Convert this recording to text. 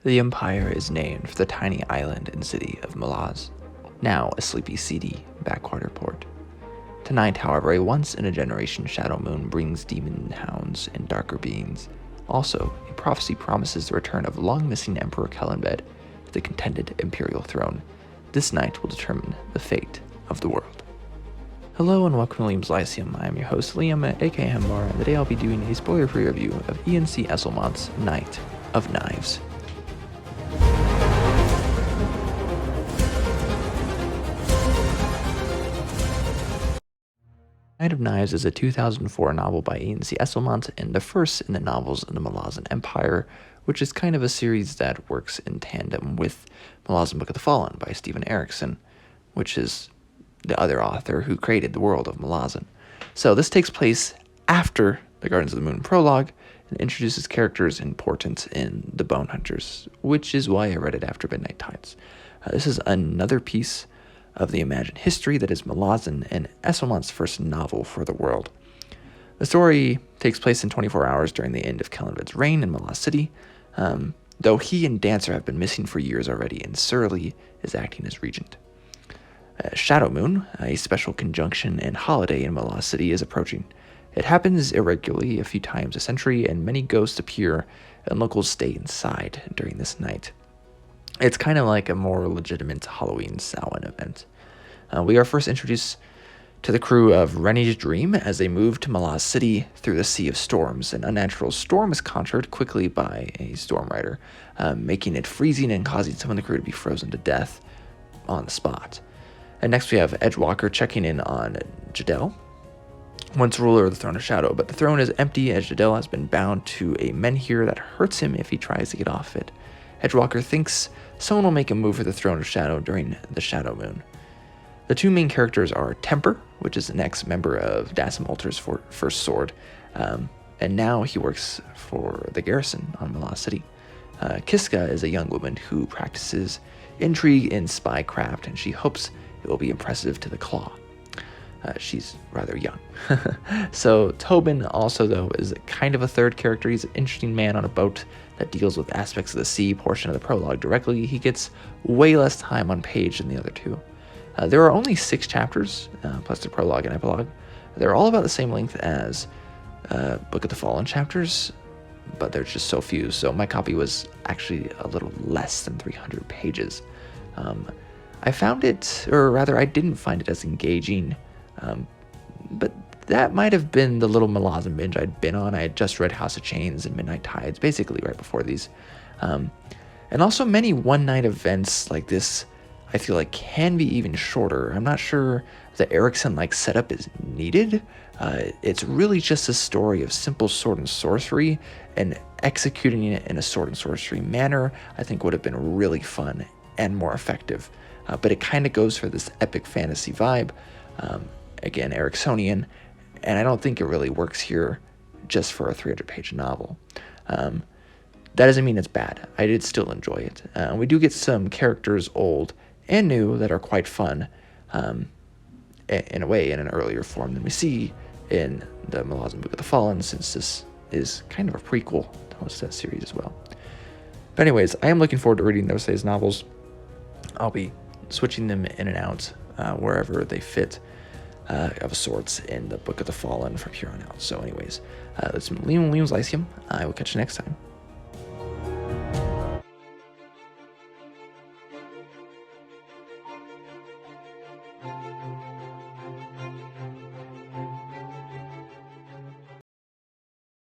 The empire is named for the tiny island and city of Malaz, now a sleepy, seedy backwater port. Tonight, however, a once-in-a-generation shadow moon brings demon hounds and darker beings. Also, a prophecy promises the return of long-missing Emperor Kellenbed to the contended imperial throne. This night will determine the fate of the world. Hello and welcome to Liam's Lyceum. I am your host Liam, aka Hembar, and today I'll be doing a spoiler-free review of ENC Esslemont's Knight of Knives. Knight of Knives is a 2004 novel by ENC Esslemont and the first in the novels in the Malazan Empire, which is kind of a series that works in tandem with Malazan Book of the Fallen by Stephen Erickson, which is the other author who created the world of Malazan. So this takes place after the Gardens of the Moon prologue and introduces characters important in the Bone Hunters, which is why I read it after Midnight Tides. This is another piece of the imagined history that is Malazan and Esslemont's first novel for the world. The story takes place in 24 hours during the end of Kellenbed's reign in Malaz City, though he and Dancer have been missing for years already, and Surly is acting as regent. Shadow Moon, a special conjunction and holiday in Malaz City, is approaching. It happens irregularly a few times a century, and many ghosts appear, and locals stay inside during this night. It's kind of like a more legitimate Halloween Samhain event. We are first introduced to the crew of Rennie's Dream as they move to Malaz City through the Sea of Storms. An unnatural storm is conjured quickly by a storm rider, making it freezing and causing some of the crew to be frozen to death on the spot. And next we have Edgewalker checking in on Jadel, once ruler of the Throne of Shadow, but the throne is empty as Jadel has been bound to a menhir that hurts him if he tries to get off it. Edgewalker thinks someone will make a move for the Throne of Shadow during the Shadow Moon. The two main characters are Temper, which is an ex-member of Dasim Ulter's first sword, and now he works for the garrison on Malaz City. Kiska is a young woman who practices intrigue and spycraft, and she hopes it will be impressive to the Claw. She's rather young. So Tobin also, though, is kind of a third character. He's an interesting man on a boat that deals with aspects of the sea portion of the prologue directly. He gets way less time on page than the other two. There are only 6 chapters, plus the prologue and epilogue. They're all about the same length as Book of the Fallen chapters, but there's just so few. So my copy was actually a little less than 300 pages. I found it, or rather I didn't find it as engaging, but that might have been the little Malazan binge I'd been on. I had just read House of Chains and Midnight Tides, basically right before these. And also many one-night events like this, I feel like can be even shorter. I'm not sure the Erickson-like setup is needed. It's really just a story of simple sword and sorcery, and executing it in a sword and sorcery manner I think would have been really fun and more effective. But it kind of goes for this epic fantasy vibe, again, Ericksonian, and I don't think it really works here just for a 300-page novel. That doesn't mean it's bad. I did still enjoy it. We do get some characters old and new that are quite fun, in a way, in an earlier form than we see in the Malazan Book of the Fallen, since this is kind of a prequel to most of that series as well. But anyways, I am looking forward to reading those days novels. I'll be switching them in and out wherever they fit, of sorts, in the Book of the Fallen from here on out. So anyways, that's Liam's Lyceum. I will catch you next time.